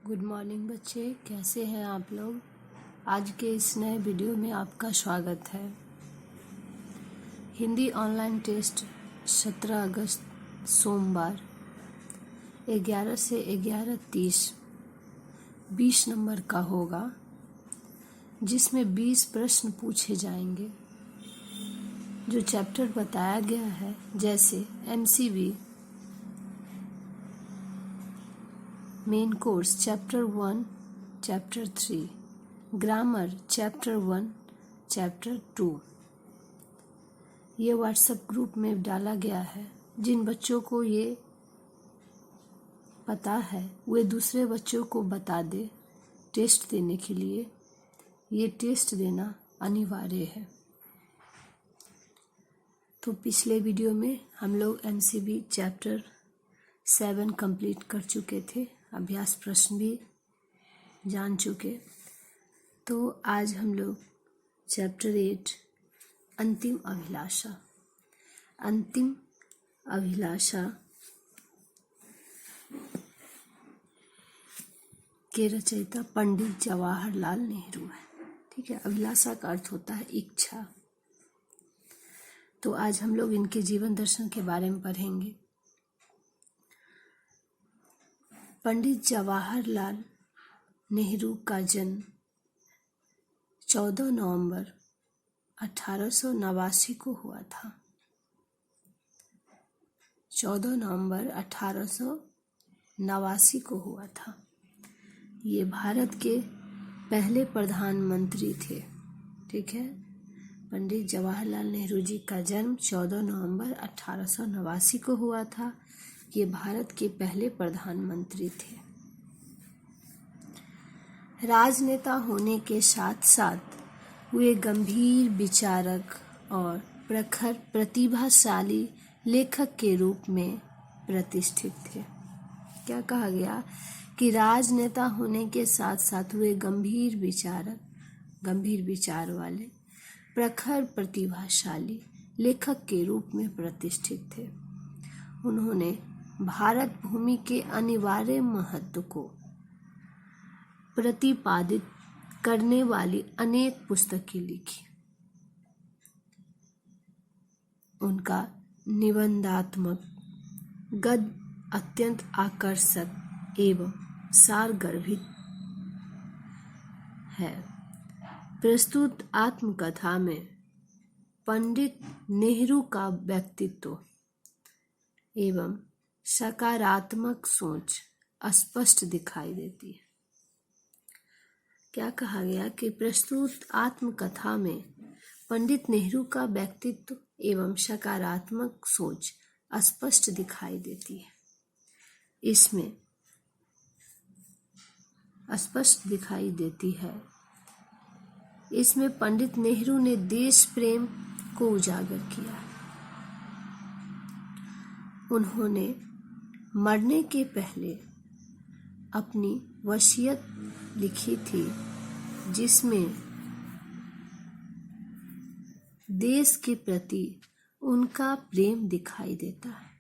Good morning बच्चे, कैसे हैं आप लोग। आज के इस नए वीडियो में आपका स्वागत है। हिंदी ऑनलाइन टेस्ट 17 अगस्त सोमवार 11 से 11:30 20 नंबर का होगा, जिसमें 20 प्रश्न पूछे जाएंगे। जो चैप्टर बताया गया है, जैसे MCV main course chapter 1 chapter 3, grammar chapter 1 chapter 2, ये व्हाट्सएप ग्रुप में डाला गया है। जिन बच्चों को ये पता है वे दूसरे बच्चों को बता दे। टेस्ट देने के लिए ये टेस्ट देना अनिवार्य है। तो पिछले वीडियो में हम लोग MCV चैप्टर 7 कंप्लीट कर चुके थे, अभ्यास प्रश्न भी जान चुके। तो आज हम लोग चैप्टर 8 अंतिम अभिलाषा के रचयिता पंडित जवाहरलाल नेहरू है। ठीक है, अभिलाषा का अर्थ होता है इच्छा। तो आज हम लोग इनके जीवन दर्शन के बारे में पढ़ेंगे। पंडित जवाहरलाल नेहरू का जन्म 14 नवंबर 1889 को हुआ था। 14 नवंबर 1889 को हुआ था। ये भारत के पहले प्रधानमंत्री थे। ठीक है, पंडित जवाहरलाल नेहरू जी का जन्म 14 नवंबर 1889 को हुआ था। ये भारत के पहले प्रधानमंत्री थे। राजनेता होने के साथ साथ वे गंभीर विचारक और प्रखर प्रतिभाशाली लेखक के रूप में प्रतिष्ठित थे। क्या कहा गया कि राजनेता होने के साथ साथ वे गंभीर विचार वाले प्रखर प्रतिभाशाली लेखक के रूप में प्रतिष्ठित थे। उन्होंने भारत भूमि के अनिवार्य महत्व को प्रतिपादित करने वाली अनेक पुस्तकें लिखी। उनका निबंधात्मक गद्य अत्यंत आकर्षक एवं सारगर्भित है। प्रस्तुत आत्मकथा में पंडित नेहरू का व्यक्तित्व एवं सकारात्मक सोच स्पष्ट दिखाई देती है। क्या कहा गया कि प्रस्तुत आत्मकथा में पंडित नेहरू का व्यक्तित्व एवं सकारात्मक सोच स्पष्ट दिखाई देती है। इसमें स्पष्ट दिखाई देती है। इसमें पंडित नेहरू ने देश प्रेम को उजागर किया। उन्होंने मरने के पहले अपनी वसीयत लिखी थी, जिसमें देश के प्रति उनका प्रेम दिखाई देता है।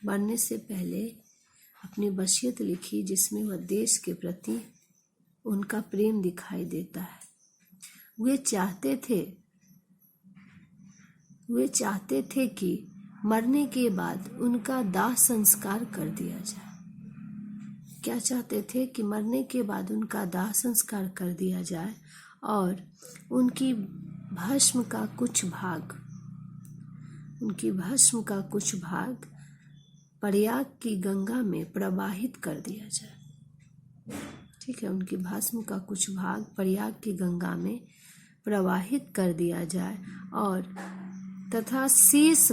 मरने से पहले अपनी वसीयत लिखी, जिसमें वह देश के प्रति उनका प्रेम दिखाई देता है। वे चाहते थे कि मरने के बाद उनका दाह संस्कार कर दिया जाए। क्या चाहते थे कि मरने के बाद उनका दाह संस्कार कर दिया जाए और उनकी भस्म का कुछ भाग प्रयाग की गंगा में प्रवाहित कर दिया जाए। ठीक है, उनकी भस्म का कुछ भाग प्रयाग की गंगा में प्रवाहित कर दिया जाए और तथा शेष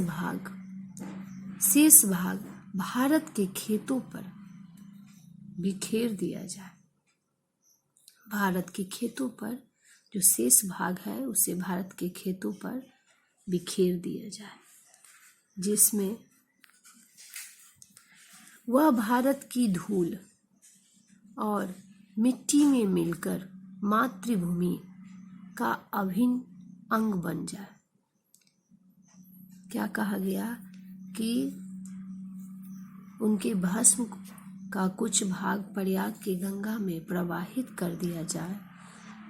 भाग भारत के खेतों पर बिखेर दिया जाए। भारत के खेतों पर जो शेष भाग है उसे भारत के खेतों पर बिखेर दिया जाए, जिसमें वह भारत की धूल और मिट्टी में मिलकर मातृभूमि का अभिन्न अंग बन जाए। क्या कहा गया कि उनके भस्म का कुछ भाग प्रयाग की गंगा में प्रवाहित कर दिया जाए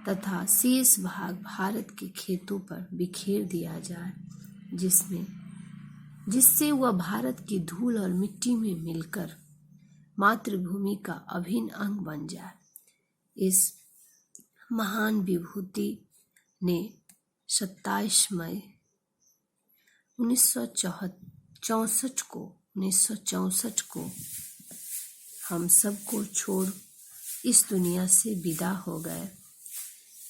तथा शेष भाग भारत के खेतों पर बिखेर दिया जाए, जिससे वह भारत की धूल और मिट्टी में मिलकर मातृभूमि का अभिन्न अंग बन जाए। इस महान विभूति ने 27 मई 1964 को हम सबको छोड़ इस दुनिया से विदा हो गए,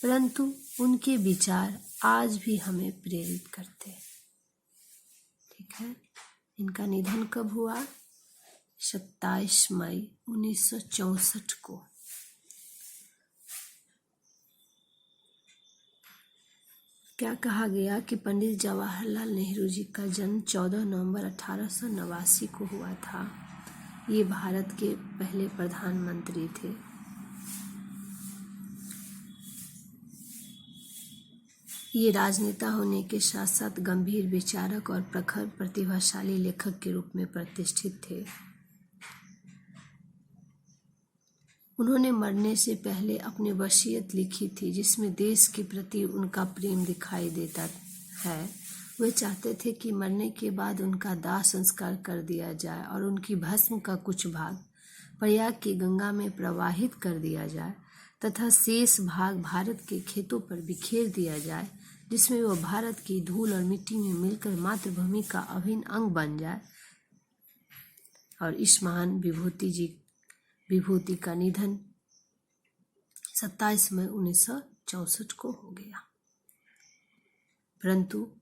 परंतु उनके विचार आज भी हमें प्रेरित करते हैं। ठीक है, इनका निधन कब हुआ? 27 मई 1964 को। क्या कहा गया कि पंडित जवाहरलाल नेहरू जी का जन्म 14 नवंबर 1889 को हुआ था। ये भारत के पहले प्रधानमंत्री थे। ये राजनेता होने के साथ साथ गंभीर विचारक और प्रखर प्रतिभाशाली लेखक के रूप में प्रतिष्ठित थे। उन्होंने मरने से पहले अपनी वसीयत लिखी थी, जिसमें देश के प्रति उनका प्रेम दिखाई देता है। वे चाहते थे कि मरने के बाद उनका दाह संस्कार कर दिया जाए और उनकी भस्म का कुछ भाग प्रयाग की गंगा में प्रवाहित कर दिया जाए तथा शेष भाग भारत के खेतों पर बिखेर दिया जाए, जिसमें वह भारत की धूल और मिट्टी में मिलकर मातृभूमि का अभिन्न अंग बन जाए। और इस महान विभूति का निधन 27 मई 1964 को हो गया, परंतु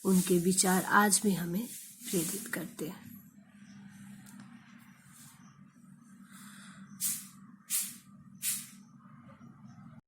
उनके विचार आज भी हमें प्रेरित करते हैं।